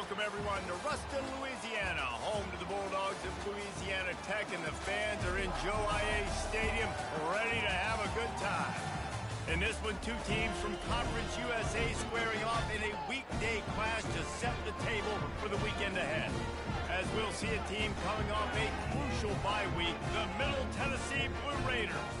welcome everyone to Ruston, Louisiana, home to the Bulldogs of Louisiana Tech, and the fans are in Joe I.A. Stadium ready to have a good time. In this one, two teams from Conference USA squaring off in a weekday clash to set the table for the weekend ahead. As we'll see a team coming off a crucial bye week, the Middle Tennessee Blue Raiders,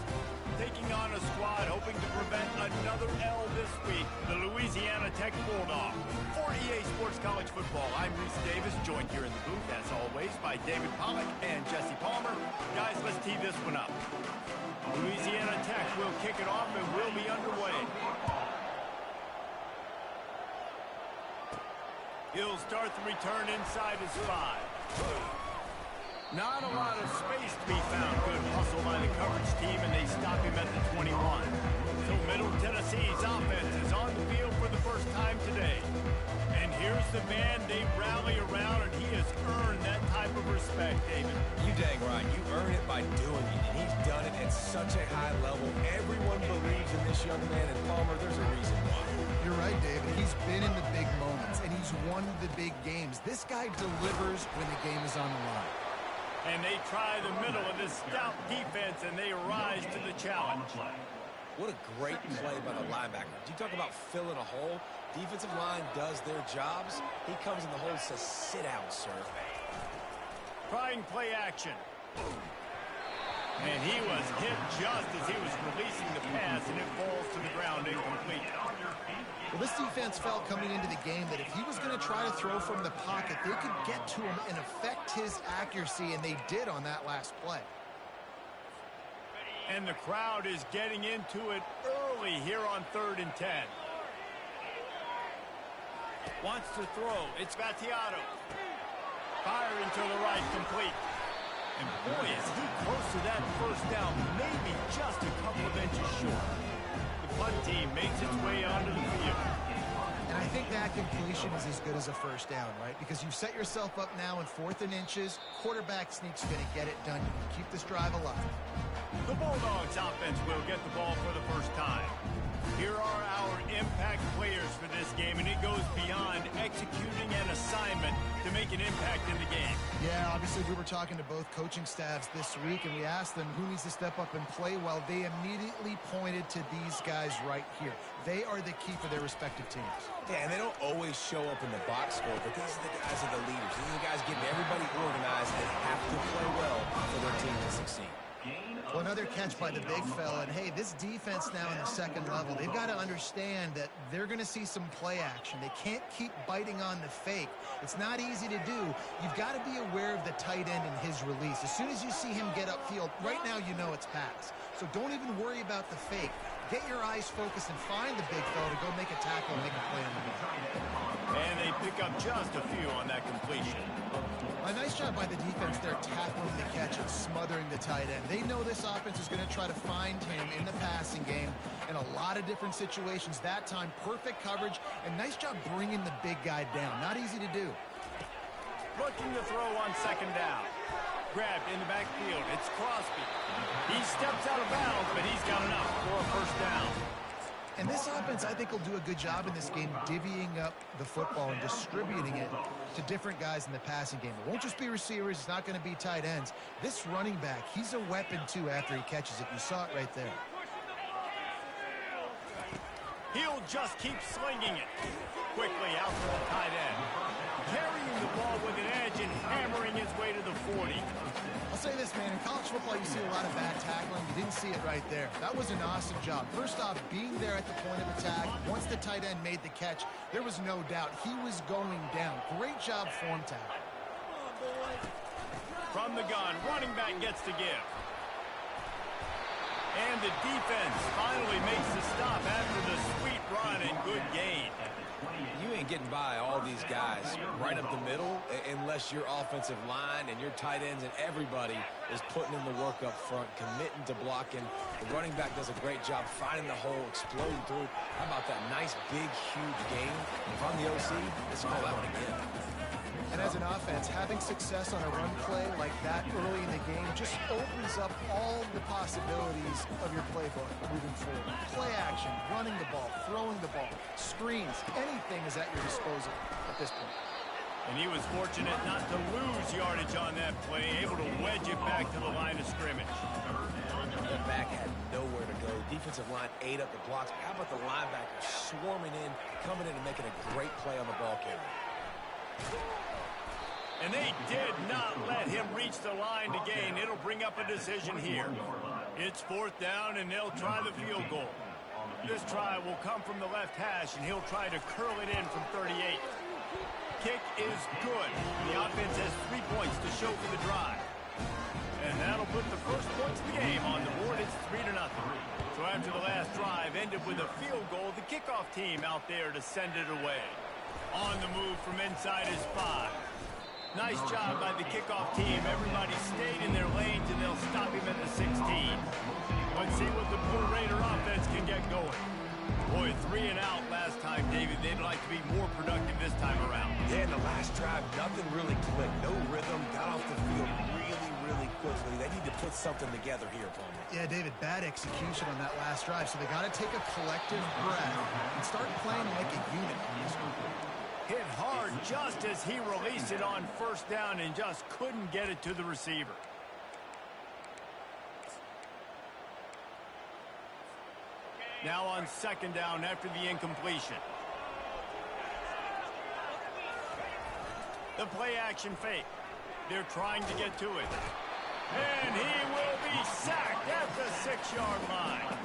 taking on a squad hoping to prevent another L this week, the Louisiana Tech Bulldogs. For EA Sports College Football, I'm Reese Davis, joined here in the booth, as always, by David Pollack and Jesse Palmer. Guys, let's tee this one up. Louisiana Tech will kick it off and will be underway. He'll start the return inside his 5. Not a lot of space to be found. Good hustle by the coverage team, and they stop him at the 21. So Middle Tennessee's offense is on the field for the first time today. And here's the man they rally around, and he has earned that type of respect, David. You dang right. You earn it by doing it, and he's done it at such a high level. Everyone believes in this young man, and Palmer, there's a reason why. You're right, David. He's been in the big moments, and he's won the big games. This guy delivers when the game is on the line. And they try the middle of this stout defense, and they rise to the challenge. What a great play by the linebacker. You talk about filling a hole. Defensive line does their jobs. He comes in the hole and says, sit down, sir. Trying play action. And he was hit just as he was releasing the pass, and it falls to the ground incomplete. Well, this defense felt coming into the game that if he was going to try to throw from the pocket, they could get to him and affect his accuracy, and they did on that last play. And the crowd is getting into it early here on 3rd and 10. Wants to throw. It's Gattiato. Firing to the right, complete. And boy, is he close to that first down, maybe just a couple of inches short. The punt team makes its way onto the field. And I think that completion is as good as a first down, right? Because you've set yourself up now in 4th and inches. Quarterback sneak's going to get it done. You can keep this drive alive. The Bulldogs offense will get the ball for the first time. Here are our impact players for this game, and it goes beyond executing an assignment to make an impact in the game. Yeah, obviously we were talking to both coaching staffs this week, and we asked them who needs to step up and play well. They immediately pointed to these guys right here. They are the key for their respective teams. Yeah, and they don't always show up in the box score, but these are the guys that are the leaders. These are the guys getting everybody organized and have to play well for their team to succeed. Well, another catch by the big fella. And, hey, this defense now in the 2nd level, they've got to understand that they're going to see some play action. They can't keep biting on the fake. It's not easy to do. You've got to be aware of the tight end and his release. As soon as you see him get upfield, right now you know it's pass. So don't even worry about the fake. Get your eyes focused and find the big fella to go make a tackle and make a play on the ball. And they pick up just a few on that completion. A nice job by the defense there tackling the catch and smothering the tight end. They know this offense is going to try to find him in the passing game in a lot of different situations. That time, perfect coverage, and nice job bringing the big guy down. Not easy to do. Looking to throw on 2nd down. Grabbed in the backfield. It's Crosby. He steps out of bounds, but he's got enough for a first down. And this offense, I think, will do a good job in this game divvying up the football and distributing it to different guys in the passing game. It won't just be receivers. It's not going to be tight ends. This running back, he's a weapon, too, after he catches it. You saw it right there. He'll just keep slinging it. Quickly out to the tight end. Carrying the ball with an edge and hammering his way to the 40. I'll say this, man, in college football, you see a lot of bad tackling. You didn't see it right there. That was an awesome job. First off, being there at the point of attack. Once the tight end made the catch, there was no doubt he was going down. Great job form tackle. From the gun, running back gets to give. And the defense finally makes the stop after the sweet run and good gain. You ain't getting by all these guys right up the middle unless your offensive line and your tight ends and everybody is putting in the work up front, committing to blocking. The running back does a great job finding the hole, exploding through. How about that nice, big, huge gain? If I'm the OC, let's call that one again. And as an offense, having success on a run play like that early in the game just opens up all the possibilities of your playbook moving forward. Play action, running the ball, throwing the ball, screens, anything is at your disposal at this point. And he was fortunate not to lose yardage on that play, able to wedge it back to the line of scrimmage. That back had nowhere to go. Defensive line ate up the blocks. How about the linebacker swarming in, coming in and making a great play on the ball carrier? And they did not let him reach the line to gain. It'll bring up a decision here. It's 4th down, and they'll try the field goal. This try will come from the left hash, and he'll try to curl it in from 38. Kick is good. The offense has 3 points to show for the drive. And that'll put the first points of the game on the board. It's 3-0. So after the last drive ended with a field goal, the kickoff team out there to send it away. On the move from inside his 5. Nice job by the kickoff team. Everybody stayed in their lanes, and they'll stop him at the 16. Let's see what the Blue Raider offense can get going. Boy, 3 and out last time, David. They'd like to be more productive this time around. Yeah, in the last drive, nothing really clicked. No rhythm. Got off the field really quickly. They need to put something together here, Paul. Yeah, David, bad execution on that last drive. So they got to take a collective breath and start playing like a unit on this one. Hit hard just as he released it on 1st down and just couldn't get it to the receiver. Now on 2nd down after the incompletion. The play action fake. They're trying to get to it. And he will be sacked at the 6-yard line.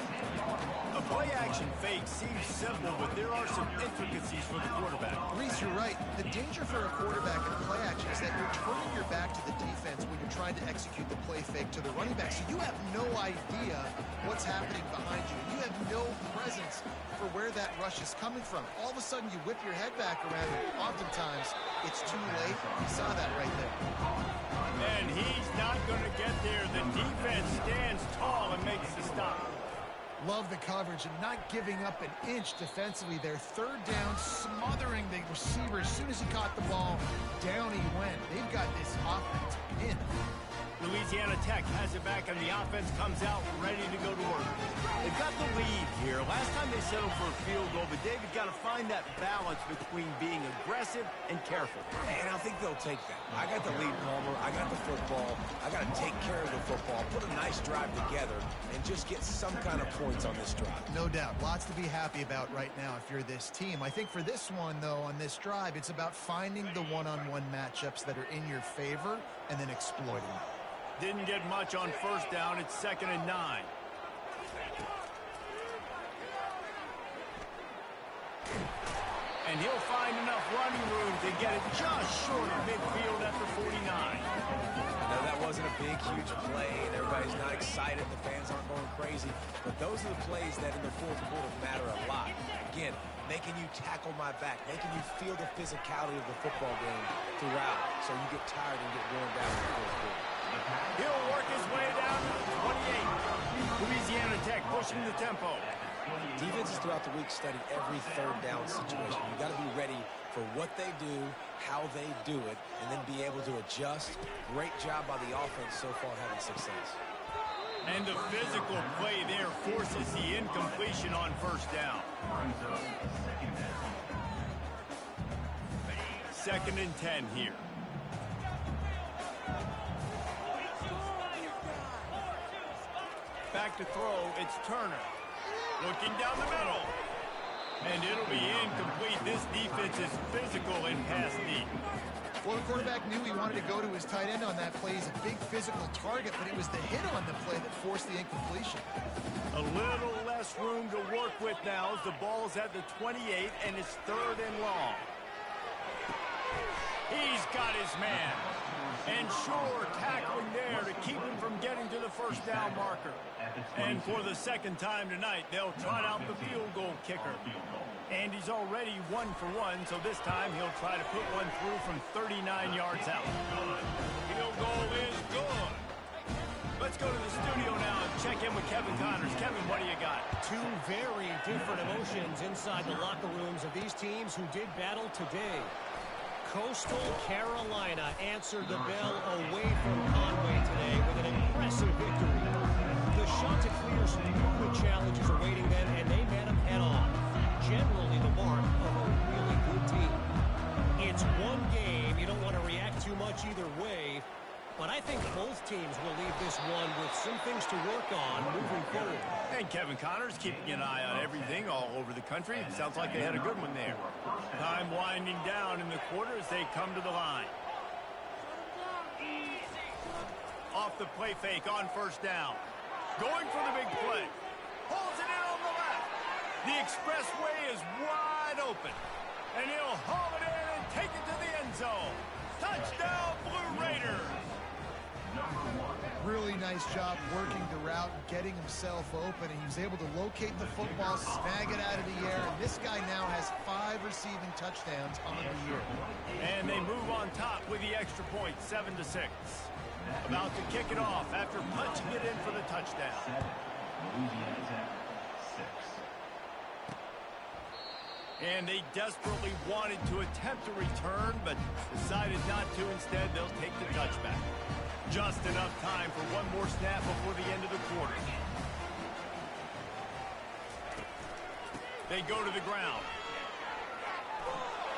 A play action fake seems simple, but there are some intricacies for the quarterback. Reese, you're right. The danger for a quarterback in play action is that you're turning your back to the defense when you're trying to execute the play fake to the running back. So you have no idea what's happening behind you. You have no presence for where that rush is coming from. All of a sudden, you whip your head back around, and oftentimes it's too late. You saw that right there. And he's not going to get there. The defense stands tall and makes the stop. Love the coverage and not giving up an inch defensively there. 3rd down, smothering the receiver. As soon as he caught the ball, down he went. They've got this offense pinned. Louisiana Tech has it back, and the offense comes out ready to go to work. They've got the lead here. Last time they settled for a field goal, but David got to find that balance between being aggressive and careful. And I think they'll take that. I got the lead, Palmer. I got the football. I got to take care of the football, put a nice drive together, and just get some kind of points on this drive. No doubt. Lots to be happy about right now if you're this team. I think for this one, though, on this drive, it's about finding the one-on-one matchups that are in your favor and then exploiting them. Didn't get much on 1st down. It's 2nd and 9. And he'll find enough running room to get it just short of midfield at the 49. No, that wasn't a big, huge play, and everybody's not excited. The fans aren't going crazy. But those are the plays that in the 4th quarter matter a lot. Again, making you tackle my back, making you feel the physicality of the football game throughout, so you get tired and get worn down in the 4th quarter. He'll work his way down to the 28. Louisiana Tech pushing the tempo. Defenses throughout the week study every 3rd down situation. You got to be ready for what they do, how they do it, and then be able to adjust. Great job by the offense so far having success. And the physical play there forces the incompletion on 1st down. 2nd and 10 here. Back to throw, it's Turner. Looking down the middle. And it'll be incomplete. This defense is physical in pass deep. Well, the quarterback knew he wanted to go to his tight end on that play. He's a big physical target, but it was the hit on the play that forced the incompletion. A little less room to work with now as the ball's at the 28, and it's 3rd and long. He's got his man. And sure, tackling there to keep him from getting to the 1st down marker. And for the 2nd time tonight, they'll trot out the field goal kicker. And he's already 1 for 1, so this time he'll try to put one through from 39 yards out. Field goal is good. Let's go to the studio now and check in with Kevin Connors. Kevin, what do you got? 2 very different emotions inside the locker rooms of these teams who did battle today. Coastal Carolina answered the bell away from Conway today with an impressive victory. The Chanticleers knew the challenges awaiting them, and they met them head-on. Generally the mark of a really good team. It's one game think both teams will leave this one with some things to work on moving forward. And Kevin Connors keeping an eye on everything all over the country. Sounds like they had a good one there. Time winding down in the quarter as they come to the line. Off the play fake on first down. Going for the big play. Holds it in on the left. The expressway is wide open. And he'll haul it in and take it to the end zone. Touchdown, Blue Raiders. Really nice job working the route, getting himself open, and he was able to locate the football, snag it out of the air, and this guy now has 5 receiving touchdowns on the year. And they move on top with the extra point, 7-6. About to kick it off after punching it in for the touchdown. And they desperately wanted to attempt a return, but decided not to. Instead, they'll take the touchback. Just enough time for one more snap before the end of the quarter. They go to the ground.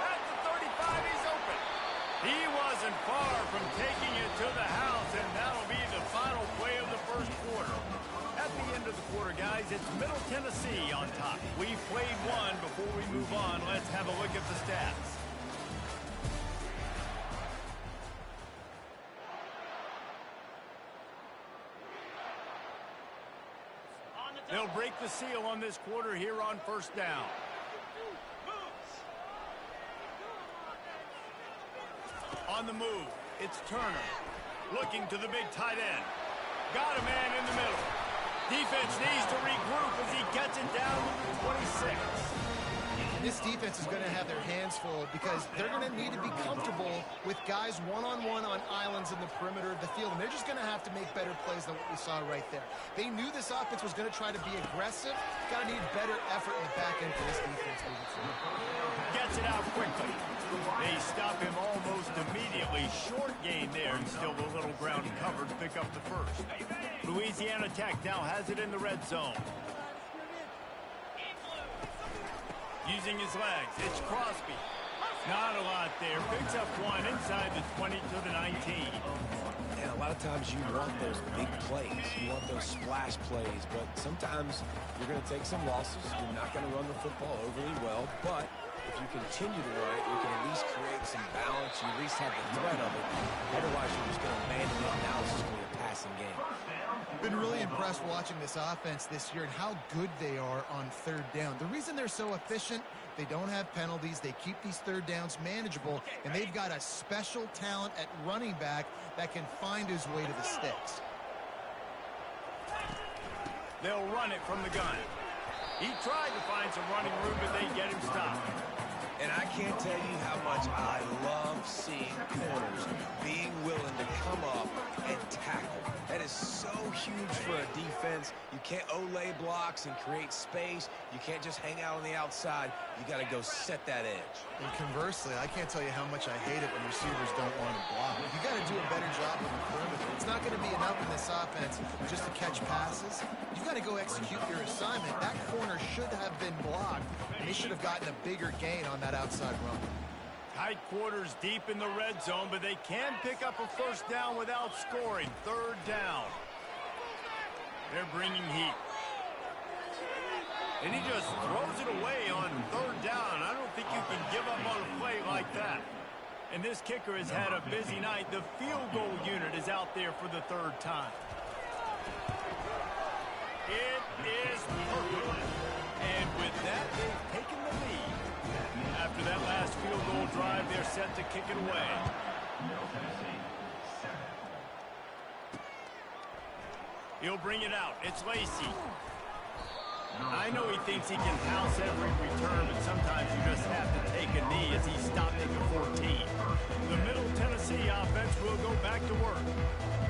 At the 35, he's open. He wasn't far from taking it to the house, and that'll be the final play of the first quarter. At the end of the quarter, guys, it's Middle Tennessee on top. We've played one. Before we move on, let's have a look at the stats. They'll break the seal on this quarter here on first down. On the move, it's Turner. Looking to the big tight end. Got a man in the middle. Defense needs to regroup as he gets it down to the 26. This defense is going to have their hands full because they're going to need to be comfortable with guys one-on-one on islands in the perimeter of the field, and they're just going to have to make better plays than what we saw right there. They knew this offense was going to try to be aggressive. Got to need better effort in the back end for this defense moving forward. Gets it out quickly. They stop him almost immediately. Short gain there, and still a little ground covered to pick up the first. Louisiana Tech now has it in the red zone. Using his legs, it's Crosby. Not a lot there. Picks up one inside the 20 to the 19. And a lot of times you want those big plays. You want those splash plays. But sometimes you're going to take some losses. You're not going to run the football overly well. But if you continue to run it, you can at least create some balance. You at least have the threat of it. Otherwise, you're just going to abandon it. Now it's just going to be a passing game. Been really impressed watching this offense this year and how good they are on third down. The reason they're so efficient, they don't have penalties. They keep these third downs manageable, and they've got a special talent at running back that can find his way to the sticks. They'll run it from the gun. He tried to find some running room, but they get him stopped. And I can't tell you how much I love seeing corners being willing to come up and tackle. That is so huge for a defense. You can't olay blocks and create space. You can't just hang out on the outside. You got to go set that edge. And conversely, I can't tell you how much I hate it when receivers don't want to block. You got to do a better job on the perimeter. It's not going to be enough in this offense just to catch passes. You got to go execute your assignment. That corner should have been blocked, and they should have gotten a bigger gain on that outside run. Tight quarters deep in the red zone, but they can pick up a first down without scoring. Third down. They're bringing heat. And he just throws it away on third down. I don't think you can give up on a play like that. And this kicker has had a busy night. The field goal unit is out there for the third time. It is perfect. And with that, they've taken the lead. After that last field goal drive, they're set to kick it away. He'll bring it out. It's Lacey. I know he thinks he can house every return, but sometimes you just have to take a knee as he stopped at the 14. The Middle Tennessee offense will go back to work.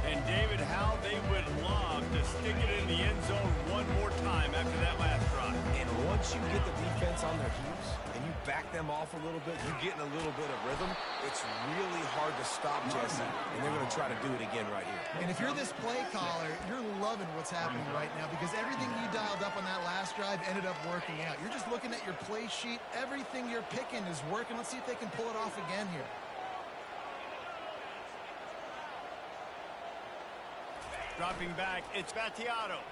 And David, how they would love to stick it in the end zone one more time after that last drive. And once you get the defense on their heels and you back them off a little bit, you get in a little bit of rhythm, it's really hard to stop, Jesse, and they're going to try to do it again right here. And if you're this play caller, you're loving what's happening right now because everything you dialed up on that last drive ended up working out. You're just looking at your play sheet. Everything you're picking is working. Let's see if they can pull it off again here. Dropping back, it's Battiato.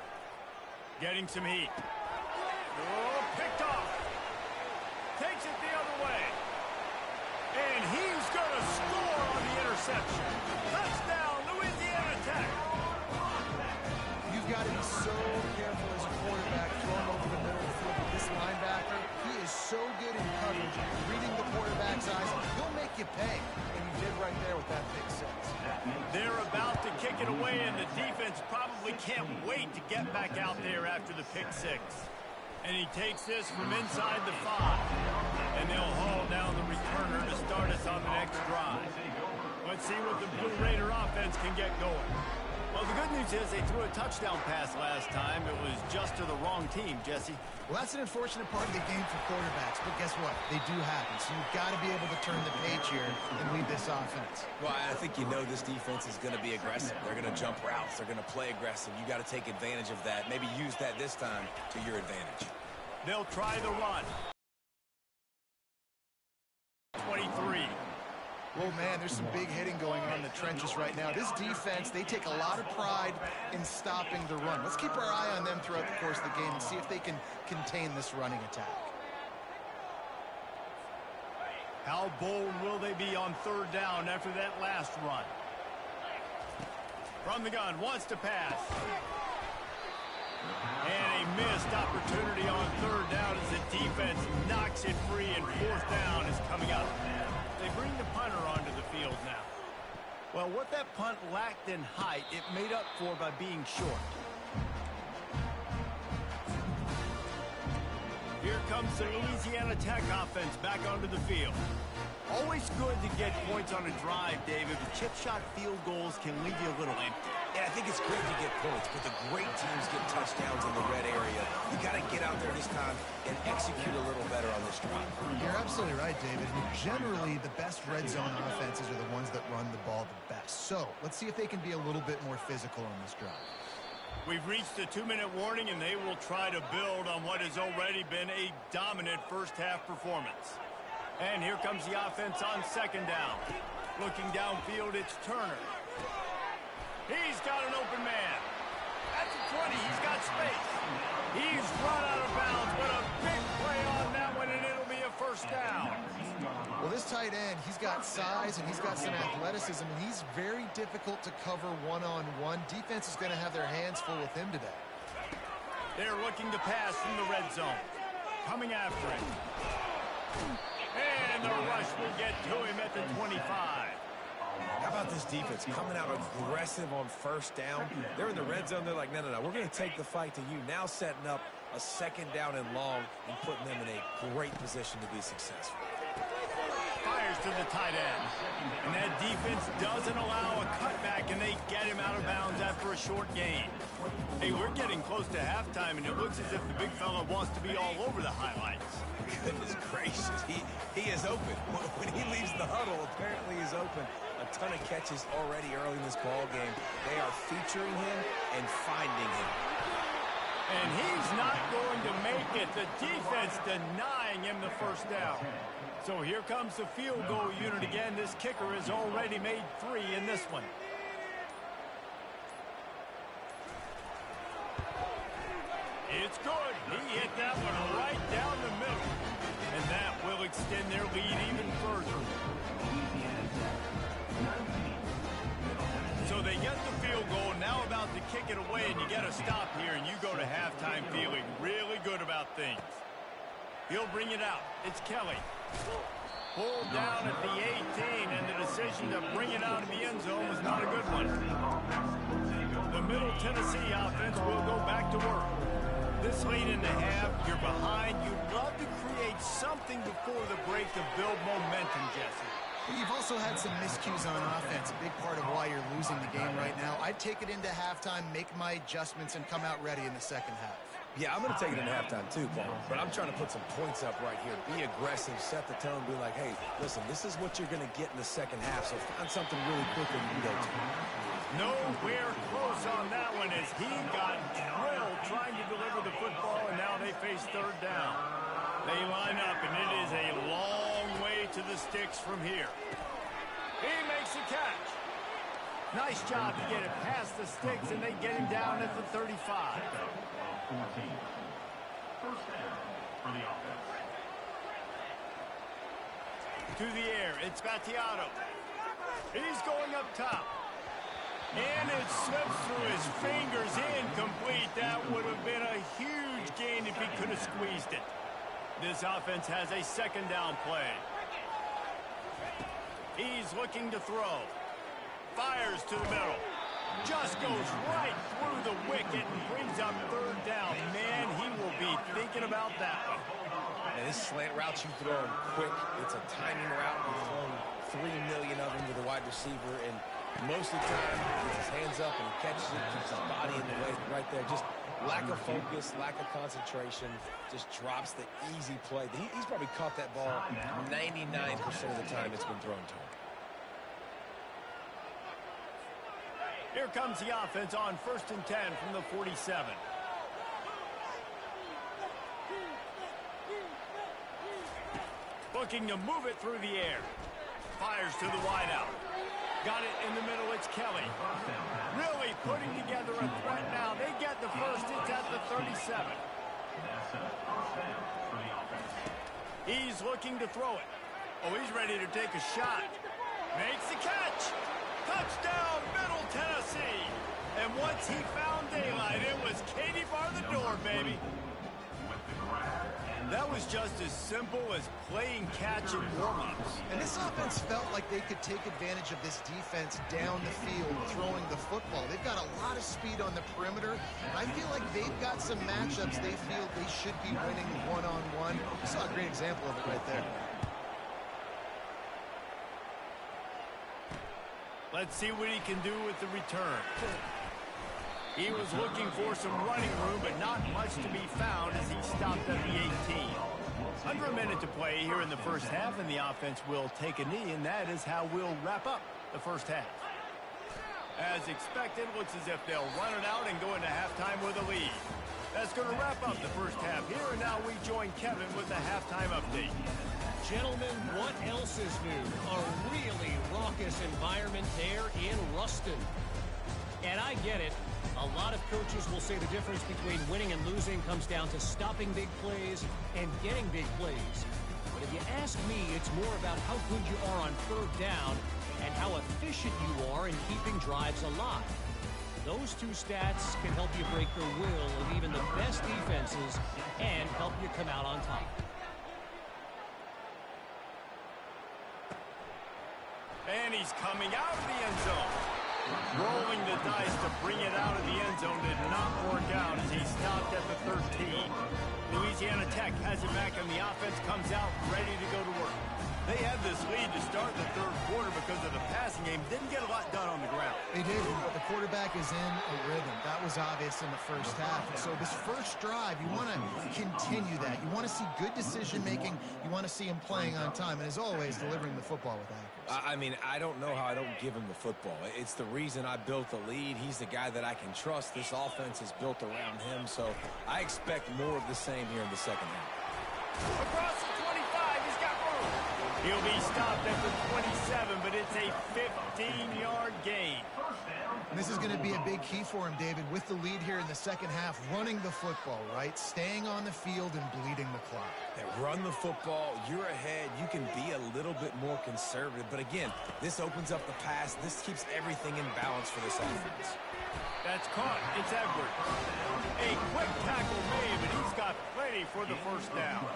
Getting some heat. Oh, picked off. Takes it the other way. And he's going to score on the interception. Touchdown, Louisiana Tech. You've got to be so careful as a quarterback throwing over the middle of the field with this linebacker. He is so good in coverage, reading the quarterback's eyes. He'll make you pay. And you did right there with that pick six. They're about to kick it away, and the defense probably can't wait to get back out there after the pick six. And he takes this from inside the 5. And they'll haul down the returner to start us on the next drive. Let's see what the Blue Raider offense can get going. Well, the good news is they threw a touchdown pass last time. It was just to the wrong team, Jesse. Well, that's an unfortunate part of the game for quarterbacks, but guess what? They do happen, so you've got to be able to turn the page here and lead this offense. Well, I think you know this defense is going to be aggressive. They're going to jump routes. They're going to play aggressive. You got to take advantage of that. Maybe use that this time to your advantage. They'll try the run. 23. Well, man, there's some big hitting going on in the trenches right now. This defense, they take a lot of pride in stopping the run. Let's keep our eye on them throughout the course of the game and see if they can contain this running attack. How bold will they be on third down after that last run? From the gun, wants to pass. And a missed opportunity on third down as the defense knocks it free, and fourth down is coming up. They bring the punter onto the field now. Well, what that punt lacked in height, it made up for by being short. Here comes the Louisiana Tech offense back onto the field. Always good to get points on a drive, David, but chip shot field goals can leave you a little empty. Yeah, I think it's great to get points, but the great teams get touchdowns in the red area. You got to get out there this time and execute a little better on this drive. You're absolutely right, David. Generally, the best red zone offenses are the ones that run the ball the best. So, let's see if they can be a little bit more physical on this drive. We've reached the 2-minute warning, and they will try to build on what has already been a dominant first-half performance. And here comes the offense on second down. Looking downfield, it's Turner. He's got an open man. At the 20, he's got space. He's run out of bounds, but a big play on that one, and it'll be a first down. Well, this tight end, he's got size and he's got some athleticism, and he's very difficult to cover one-on-one. Defense is going to have their hands full with him today. They're looking to pass from the red zone. Coming after him. And the rush will get to him at the 25. How about this defense coming out aggressive on first down? They're in the red zone. They're like, no, we're going to take the fight to you. Now setting up a second down and long and putting them in a great position to be successful. Fires to the tight end. And that defense doesn't allow a cutback, and they get him out of bounds after a short gain. Hey, we're getting close to halftime, and it looks as if the big fella wants to be all over the highlights. Goodness gracious, he is open. When he leaves the huddle, apparently he's open. A ton of catches already early in this ball game. They are featuring him and finding him. And he's not going to make it. The defense denying him the first down. So here comes the field goal unit again. This kicker has already made 3 in this one. It's good. He hit that one right down the middle. And that will extend their lead even further. So they get the field goal, now about to kick it away, and you get a stop here, and you go to halftime feeling really good about things. He'll bring it out. It's Kelly. Pulled down at the 18, and the decision to bring it out of the end zone was not a good one. The Middle Tennessee offense will go back to work. This late in the half, you're behind. You'd love to create something before the break to build momentum, Jesse. You've also had some miscues on offense, a big part of why you're losing the game right now. I'd take it into halftime, make my adjustments, and come out ready in the second half. Yeah, I'm going to take it into halftime too, Paul. But I'm trying to put some points up right here. Be aggressive, set the tone, be like, hey, listen, this is what you're going to get in the second half, so find something really quick that you can go to. Nowhere close on that one as he got drilled trying to deliver the football, and now they face third down. They line up, and it is a long way to the sticks from here. He makes the catch. Nice job to get it past the sticks, and they get him down at the 35. First down for the offense. To the air, it's Gattiato. He's going up top. And it slips through his fingers, incomplete. That would have been a huge gain if he could have squeezed it. This offense has a second down play. He's looking to throw. Fires to the middle. Just goes right through the wicket and brings up third down. Man, he will be thinking about that one. And this slant route you throw quick, it's a timing route. You've thrown 3 million of them to the wide receiver, and most of the time, he gets his hands up and he catches it, keeps his body in the way right there. Just lack of focus, lack of concentration, just drops the easy play. He's probably caught that ball 99% of the time it's been thrown to him. Here comes the offense on 1st and 10 from the 47. Looking to move it through the air. Fires to the wideout. Got it in the middle, it's Kelly. Really putting together a threat now. They get the first, it's at the 37. He's looking to throw it. Oh, he's ready to take a shot. Makes the catch. Touchdown, Middle Tennessee. And once he found daylight, it was Katie bar the door, baby. That was just as simple as playing catch in warm-ups. And this offense felt like they could take advantage of this defense down the field throwing the football. They've got a lot of speed on the perimeter. And I feel like they've got some matchups they feel they should be winning one-on-one. You saw a great example of it right there. Let's see what he can do with the return. He was looking for some running room, but not much to be found as he stopped at the 18. Under a minute to play here in the first half, and the offense will take a knee, and that is how we'll wrap up the first half. As expected, looks as if they'll run it out and go into halftime with a lead. That's going to wrap up the first half here, and now we join Kevin with the halftime update. Gentlemen, what else is new? A really raucous environment there in Ruston. And I get it. A lot of coaches will say the difference between winning and losing comes down to stopping big plays and getting big plays. But if you ask me, it's more about how good you are on third down and how efficient you are in keeping drives alive. Those two stats can help you break the will of even the best defenses and help you come out on top. And he's coming out of the end zone. Rolling the dice to bring it out of the end zone did not work out as he stopped at the 13. Louisiana Tech has it back, and the offense comes out ready to go to work. They had this lead to start the third quarter because of the passing game. Didn't get a lot done on the ground. They did, but the quarterback is in a rhythm. That was obvious in the first half. And so this first drive, you want to continue that. You want to see good decision-making. You want to see him playing on time. And as always, delivering the football with accuracy. I mean, I don't know how I don't give him the football. It's the reason I built the lead. He's the guy that I can trust. This offense is built around him, so I expect more of the same here in the second half. Across the 25, he's got room. He'll be stopped at the 27, but it's a 15-yard gain. And this is going to be a big key for him, David, with the lead here in the second half, running the football, right? Staying on the field and bleeding the clock. Yeah, run the football, you're ahead, you can be a little bit more conservative. But again, this opens up the pass. This keeps everything in balance for this offense. That's caught. It's Edwards. A quick tackle made, but he's got plenty for the first down.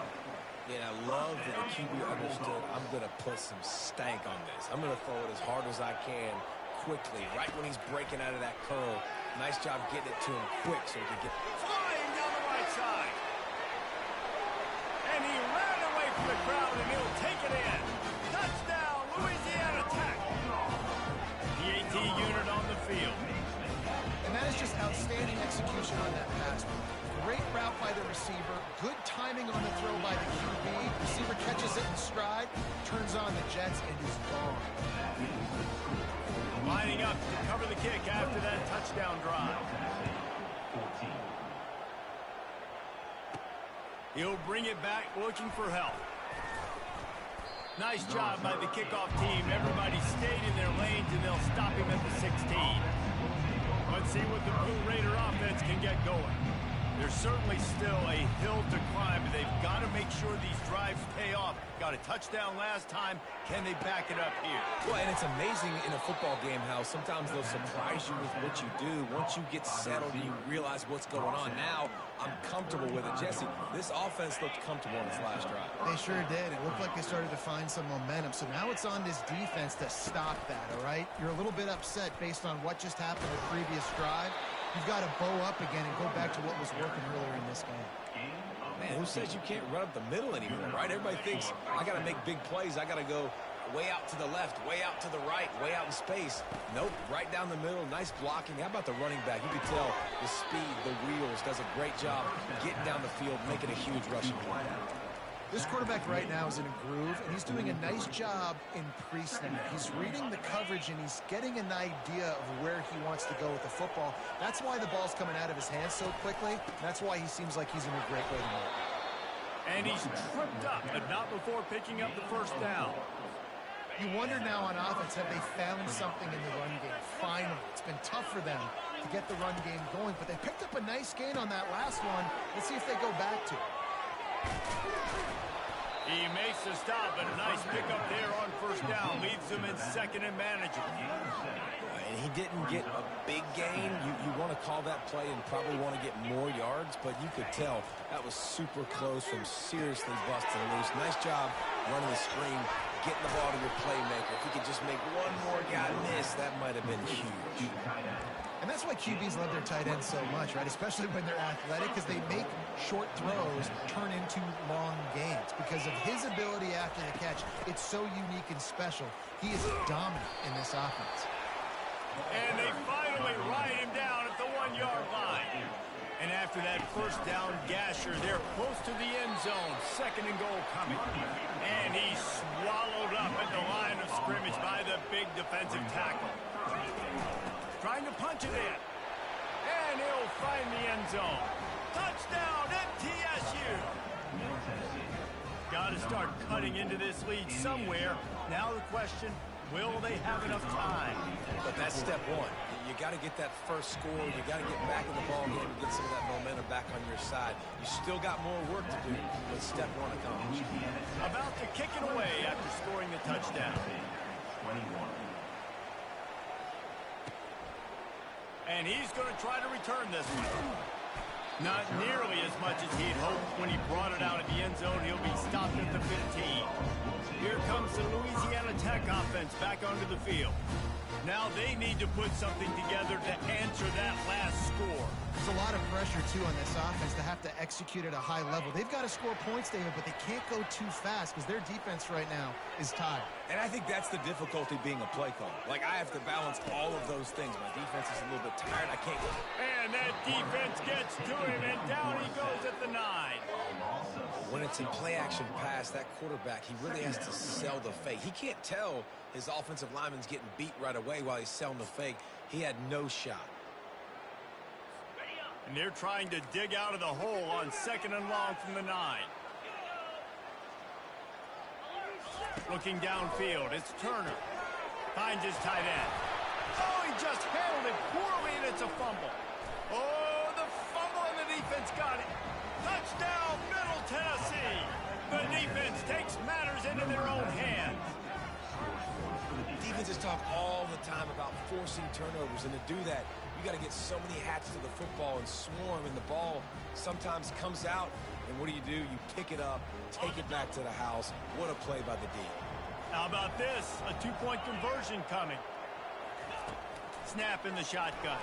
Yeah, I love that the QB understood I'm going to put some stank on this. I'm going to throw it as hard as I can quickly, right when he's breaking out of that curl. Nice job getting it to him quick so he can get... Flying down the right side. And he ran away from the crowd, and he'll take it in. Touchdown, Louisiana Tech. The AT unit on the field. And that is just outstanding execution on that pass. Great route by the receiver. Good timing on the throw by the QB. Receiver catches it in stride, turns on the jets, and is gone. Lining up to cover the kick after that touchdown drive. He'll bring it back looking for help. Nice job by the kickoff team. Everybody stayed in their lanes, and they'll stop him at the 16. Let's see what the Blue Raider offense can get going. There's certainly still a hill to climb, but they've got to make sure these drives pay off. Got a touchdown last time. Can they back it up here? Well, and it's amazing in a football game how sometimes they'll surprise you with what you do. Once you get settled and you realize what's going on. Now, I'm comfortable with it. Jesse, this offense looked comfortable in this last drive. They sure did. It looked like they started to find some momentum. So now it's on this defense to stop that, all right? You're a little bit upset based on what just happened the previous drive. You've got to bow up again and go back to what was working earlier in this game. Man, who says you can't run up the middle anymore, right? Everybody thinks, I got to make big plays. I got to go way out to the left, way out to the right, way out in space. Nope, right down the middle, nice blocking. How about the running back? You can tell the speed, the wheels, does a great job getting down the field, making a huge rushing play. This quarterback right now is in a groove, and he's doing a nice job in pre-snap. He's reading the coverage, and he's getting an idea of where he wants to go with the football. That's why the ball's coming out of his hands so quickly. That's why he seems like he's in a great way to move. And he's tripped up, but not before picking up the first down. You wonder now on offense, have they found something in the run game? Finally. It's been tough for them to get the run game going, but they picked up a nice gain on that last one. Let's see if they go back to it. He makes the stop, but a nice pickup there on first down. Leaves him in second and manageable. And he didn't get a big gain. You want to call that play and probably want to get more yards, but you could tell that was super close from seriously busting loose. Nice job running the screen, getting the ball to your playmaker. If he could just make one more guy miss, that might have been huge. And that's why QBs love their tight ends so much, right? Especially when they're athletic, because they make short throws turn into long gains. Because of his ability after the catch, it's so unique and special. He is dominant in this offense. And they finally ride him down at the 1-yard line. And after that first down gasher, they're close to the end zone. Second and goal coming. And he's swallowed up at the line of scrimmage by the big defensive tackle. Trying to punch it in. And he'll find the end zone. Touchdown, MTSU. Got to start cutting into this lead somewhere. Now the question, will they have enough time? But that's step one. You got to get that first score. You got to get back in the ball game and get some of that momentum back on your side. You still got more work to do, but step one accomplished. About to kick it away after scoring the touchdown. 21. And he's going to try to return this one. Not nearly as much as he'd hoped when he brought it out of the end zone. He'll be stopped at the 15. Here comes the Louisiana Tech offense back onto the field. Now they need to put something together to answer that last score. There's a lot of pressure, too, on this offense to have to execute at a high level. They've got to score points, David, but they can't go too fast because their defense right now is tired. And I think that's the difficulty being a play caller. Like, I have to balance all of those things. My defense is a little bit tired. I can't go. And that defense gets to him, and down he goes at the 9. When it's a play-action pass, that quarterback, he really has to sell the fake. He can't tell his offensive lineman's getting beat right away while he's selling the fake. He had no shot. And they're trying to dig out of the hole on second and long from the 9. Looking downfield, it's Turner. Finds his tight end. Oh, he just handled it poorly, and it's a fumble. Oh, the fumble, and the defense got it. Touchdown, Middle Tennessee. The defense takes matters into their own hands. Defenses talk all the time about forcing turnovers, and to do that, you got to get so many hats to the football and swarm, and the ball sometimes comes out, and what do? You pick it up, take it back to the house. What a play by the D. How about this? A two-point conversion coming. Snap in the shotgun.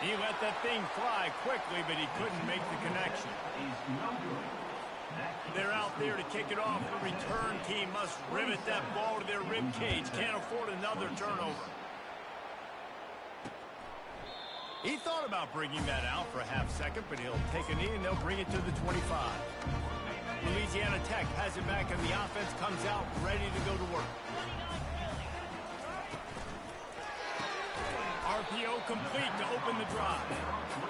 He let that thing fly quickly, but he couldn't make the connection. They're out there to kick it off. The return team must rivet that ball to their rib cage. Can't afford another turnover. He thought about bringing that out for a half second, but he'll take a knee and they'll bring it to the 25. Louisiana Tech has it back, and the offense comes out ready to go to work. RPO complete to open the drive.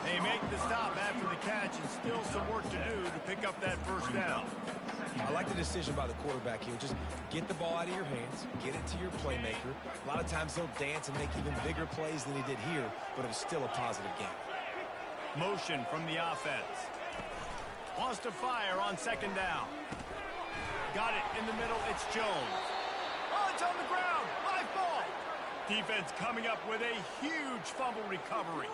They make the stop after the catch and still some work to do to pick up that first down. I like the decision by the quarterback here. Just get the ball out of your hands, get it to your playmaker. A lot of times he'll dance and make even bigger plays than he did here, but it was still a positive game. Motion from the offense. Wants to fire on second down. Got it in the middle. It's Jones. Oh, it's on the ground. Live ball. Defense coming up with a huge fumble recovery.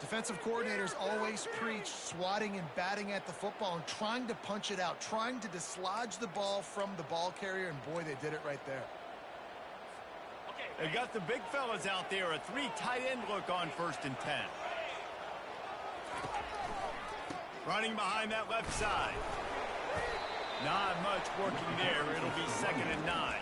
Defensive coordinators always preach swatting and batting at the football and trying to punch it out, trying to dislodge the ball from the ball carrier, and boy, they did it right there. They got the big fellas out there. A 3 tight end look on 1st and 10. Running behind that left side. Not much working there. It'll be 2nd and 9.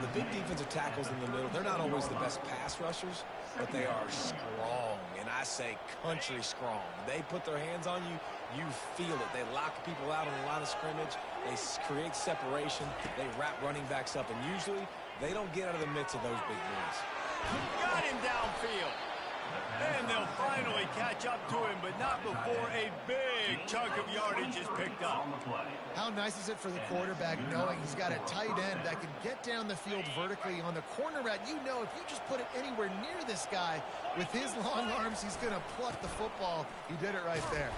The big defensive tackles in the middle, they're not always the best pass rushers, but they are strong, and I say country strong. They put their hands on you, you feel it. They lock people out on the line of scrimmage. They create separation. They wrap running backs up, and usually they don't get out of the midst of those big boys. Got him downfield. And they'll finally catch up to him, but not before a big chunk of yardage is picked up. How nice is it for the quarterback knowing he's got a tight end that can get down the field vertically on the corner route? You know, if you just put it anywhere near this guy with his long arms, he's going to pluck the football. He did it right there.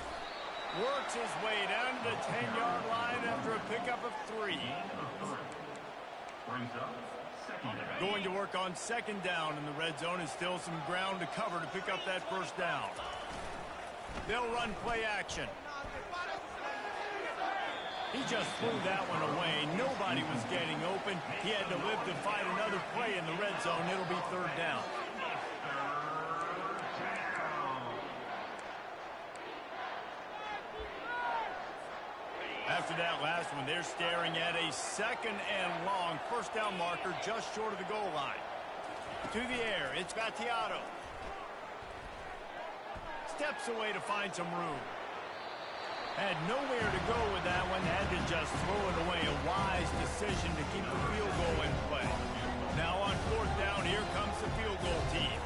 Works his way down to the 10-yard line after a pickup of 3. Going to work on 2nd down in the red zone, and still some ground to cover to pick up that first down. They'll run play action. He just threw that one away. Nobody was getting open. He had to live to fight another play in the red zone. It'll be 3rd down. After that last one, they're staring at a 2nd and long. 1st down marker just short of the goal line. To the air, it's Vattiato. Steps away to find some room. Had nowhere to go with that one. Had to just throw it away. A wise decision to keep the field goal in play. Now on 4th down, here comes the field goal team.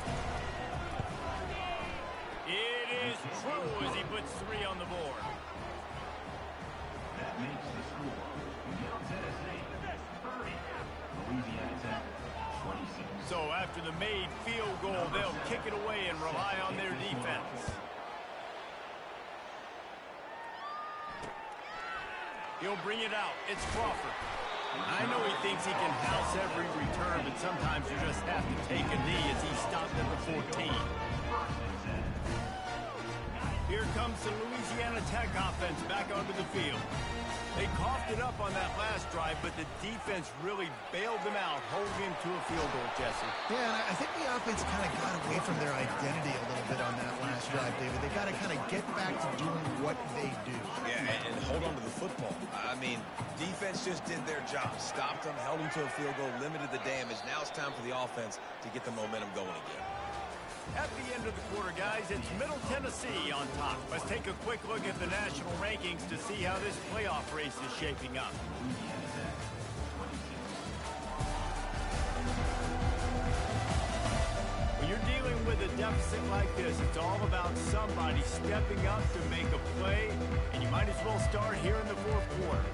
It is true as he puts 3 on the board. That makes the score. Middle Tennessee 30. Louisiana Tech 26. So after the made field goal, they'll kick it away and rely on their defense. He'll bring it out. It's Crawford. I know he thinks he can house every return, but sometimes you just have to take a knee as he stopped at the 14. Here comes the Louisiana Tech offense back onto the field. They coughed it up on that last drive, but the defense really bailed them out, holding him to a field goal, Jesse. Yeah, and I think the offense kind of got away from their identity a little bit on that last drive, David. They got to kind of get back to doing what they do. Yeah, and hold on to the football. I mean, defense just did their job. Stopped them, held them to a field goal, limited the damage. Now it's time for the offense to get the momentum going again. At the end of the quarter, guys, it's Middle Tennessee on top. Let's take a quick look at the national rankings to see how this playoff race is shaping up. When you're dealing with a deficit like this, it's all about somebody stepping up to make a play, and you might as well start here in the 4th quarter.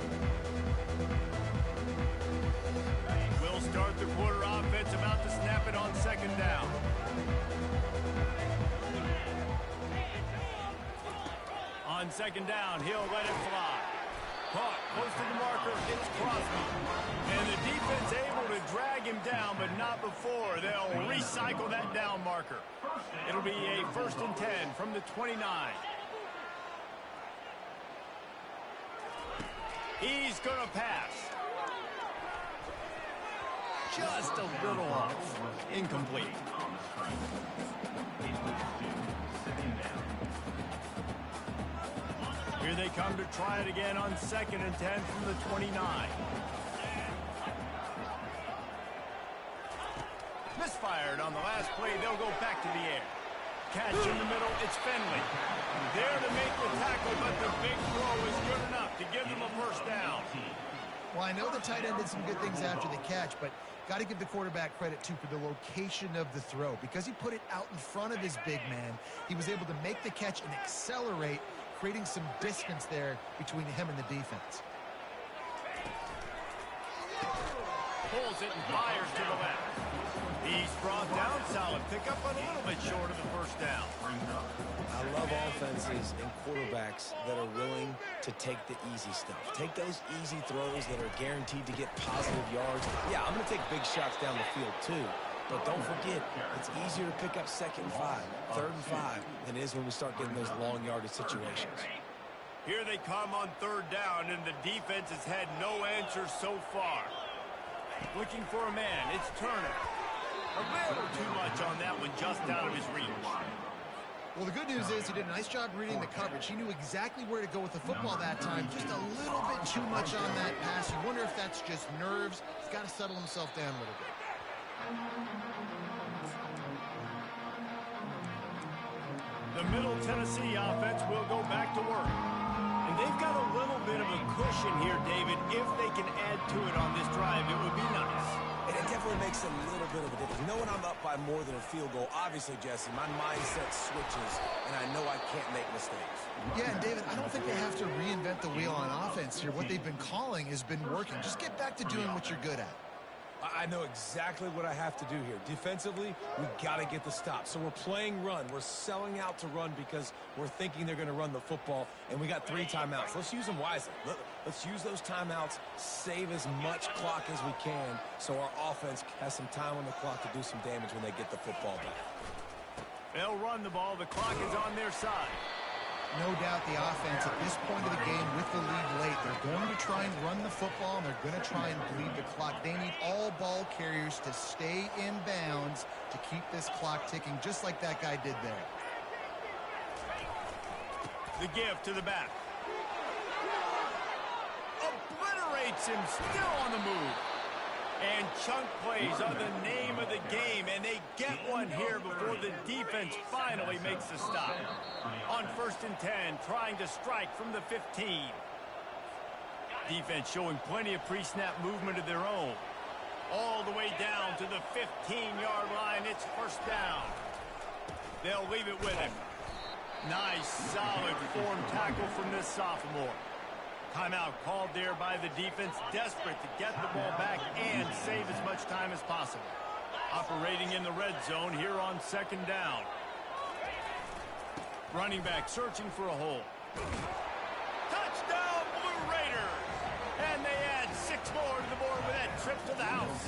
We'll start the quarter offense about to snap it on 2nd down. On 2nd down, he'll let it fly. Caught close to the marker, it's Crosby. And the defense able to drag him down, but not before. They'll recycle that down marker. It'll be a 1st and 10 from the 29. He's going to pass. Just a little off. Incomplete. Here they come to try it again on 2nd and 10 from the 29. Misfired on the last play. They'll go back to the air. Catch in the middle. It's Finley. There to make the tackle, but the big throw is good enough to give them a 1st down. Well, I know the tight end did some good things after the catch, but got to give the quarterback credit, too, for the location of the throw. Because he put it out in front of his big man, he was able to make the catch and accelerate creating some distance there between him and the defense. Pulls it and fires to the left. He's brought down. Solid pickup, but a little bit short of the first down. I love offenses and quarterbacks that are willing to take the easy stuff. Take those easy throws that are guaranteed to get positive yards. Yeah, I'm going to take big shots down the field too. But don't forget, it's easier to pick up 2nd and 5, 3rd and 5 than it is when we start getting those long yardage situations. Here they come on 3rd down, and the defense has had no answers so far. Looking for a man. It's Turner. A little too much on that one, just out of his reach. Well, the good news is he did a nice job reading the coverage. He knew exactly where to go with the football that time. Just a little bit too much on that pass. You wonder if that's just nerves. He's got to settle himself down a little bit. The Middle Tennessee offense will go back to work. And they've got a little bit of a cushion here, David. If they can add to it on this drive, it would be nice. And it definitely makes a little bit of a difference. You know, when I'm up by more than a field goal, obviously, Jesse, my mindset switches, and I know I can't make mistakes. Yeah, and David, I don't think they have to reinvent the wheel on offense here. What they've been calling has been working. Just get back to doing what you're good at. I know exactly what I have to do here. Defensively, we got to get the stop. So we're playing run. We're selling out to run because we're thinking they're going to run the football, and we got 3 timeouts. Let's use them wisely. Let's use those timeouts, save as much clock as we can so our offense has some time on the clock to do some damage when they get the football back. They'll run the ball. The clock is on their side. No doubt the offense at this point of the game with the lead late, they're going to try and run the football, and they're going to try and bleed the clock. They need all ball carriers to stay in bounds to keep this clock ticking, just like that guy did there. The give to the back. Obliterates him, still on the move. And chunk plays are the name of the game, and they get one here before the defense finally makes the stop. On 1st and 10, trying to strike from the 15. Defense showing plenty of pre-snap movement of their own. All the way down to the 15-yard line. It's 1st down. They'll leave it with him. Nice, solid form tackle from this sophomore. Timeout called there by the defense, desperate to get the ball back and save as much time as possible. Operating in the red zone here on 2nd down. Running back searching for a hole. Touchdown, Blue Raiders! And they add 6 more to the board with that trip to the house.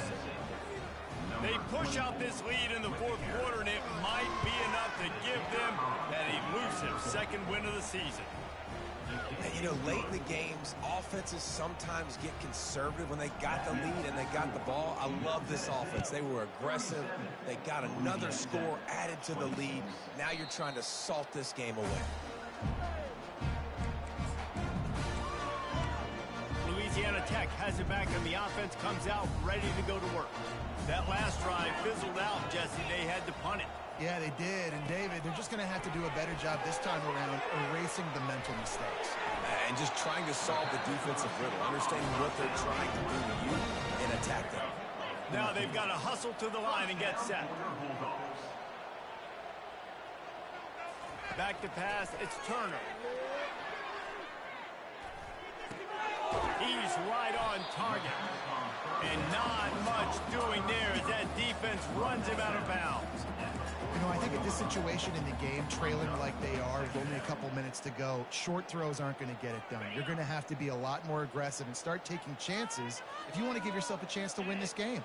They push out this lead in the 4th quarter, and it might be enough to give them that elusive 2nd win of the season. And, you know, late in the games, offenses sometimes get conservative when they got the lead and they got the ball. I love this offense. They were aggressive. They got another score added to the lead. Now you're trying to salt this game away. Louisiana Tech has it back, and the offense comes out ready to go to work. That last drive fizzled out, Jesse. They had to punt it. Yeah, they did. And, David, they're just going to have to do a better job this time around erasing the mental mistakes. And just trying to solve the defensive riddle, understanding what they're trying to do to you and attack them. Now they've got to hustle to the line and get set. Back to pass, it's Turner. He's right on target. And not much doing there as that defense runs him out of bounds. You know, I think at this situation in the game, trailing like they are with only a couple minutes to go, short throws aren't going to get it done. You're going to have to be a lot more aggressive and start taking chances if you want to give yourself a chance to win this game.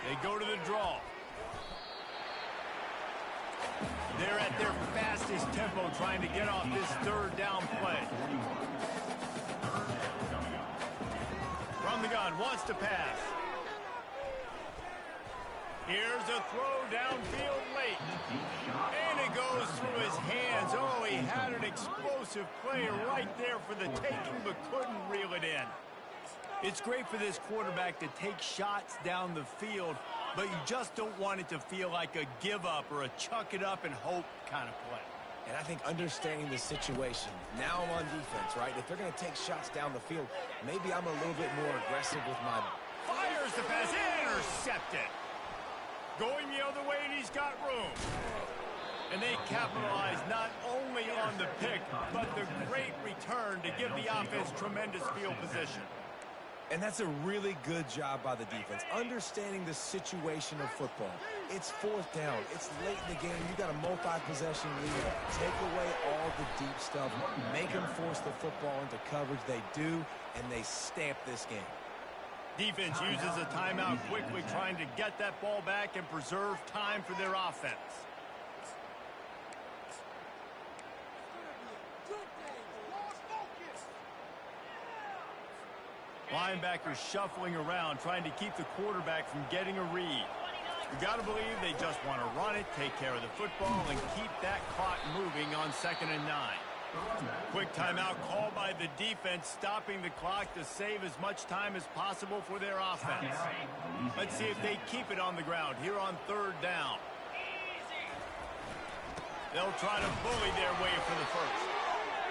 They go to the draw. They're at their fastest tempo trying to get off this 3rd down play. From the gun, wants to pass. Here's a throw downfield late. And it goes through his hands. Oh, he had an explosive play right there for the taking, but couldn't reel it in. It's great for this quarterback to take shots down the field, but you just don't want it to feel like a give up or a chuck it up and hope kind of play. And I think understanding the situation, now I'm on defense, right? If they're going to take shots down the field, maybe I'm a little bit more aggressive with my... Fires the pass, intercepted. Going the other way, and he's got room. And they capitalize not only on the pick, but the great return to give the offense tremendous field position. And that's a really good job by the defense, understanding the situation of football. It's fourth down. It's late in the game. You got a multi-possession lead. Take away all the deep stuff. Make them force the football into coverage. They do, and they stamp this game. Defense uses a timeout quickly, trying to get that ball back and preserve time for their offense. Linebackers shuffling around, trying to keep the quarterback from getting a read. You got to believe they just want to run it, take care of the football, and keep that clock moving on 2nd and 9. Quick timeout called by the defense, stopping the clock to save as much time as possible for their offense. Let's see if they keep it on the ground here on 3rd down. They'll try to bully their way for the first.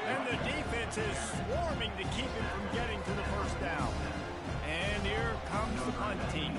And the defense is swarming to keep him from getting to the first down. And here comes the punt team.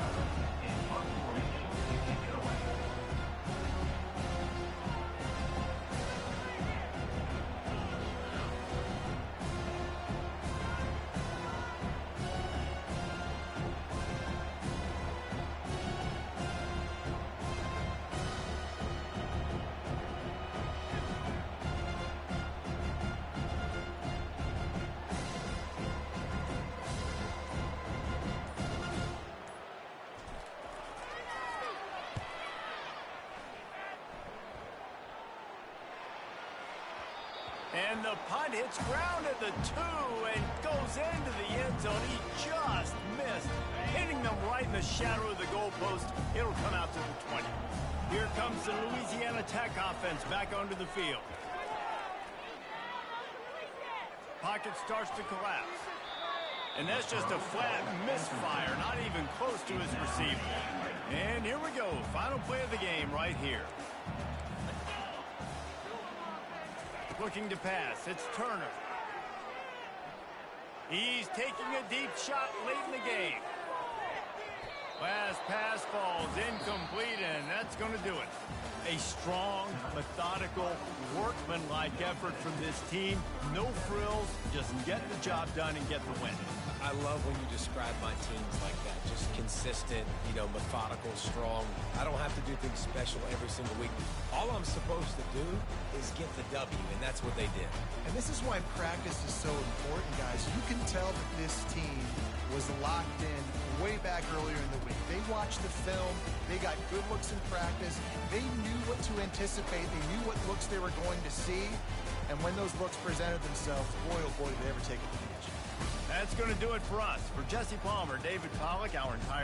And the punt hits ground at the 2 and goes into the end zone. He just missed, hitting them right in the shadow of the goalpost. It'll come out to the 20. Here comes the Louisiana Tech offense back onto the field. Pocket starts to collapse. And that's just a flat misfire, not even close to his receiver. And here we go, final play of the game right here. Looking to pass, it's Turner. He's taking a deep shot late in the game. Last pass falls incomplete, and that's going to do it. A strong, methodical, workmanlike effort from this team. No frills, just get the job done and get the win. I love when you describe my teams like that. Just consistent, methodical, strong. I don't have to do things special every single week. All I'm supposed to do is get the W, and that's what they did. And this is why practice is so important, guys. You can tell that this team was locked in way back earlier in the week. They watched the film. They got good looks in practice. They knew what to anticipate. They knew what looks they were going to see. And when those looks presented themselves, boy, oh boy, did they ever take advantage. That's going to do it for us. For Jesse Palmer, David Pollack, our entire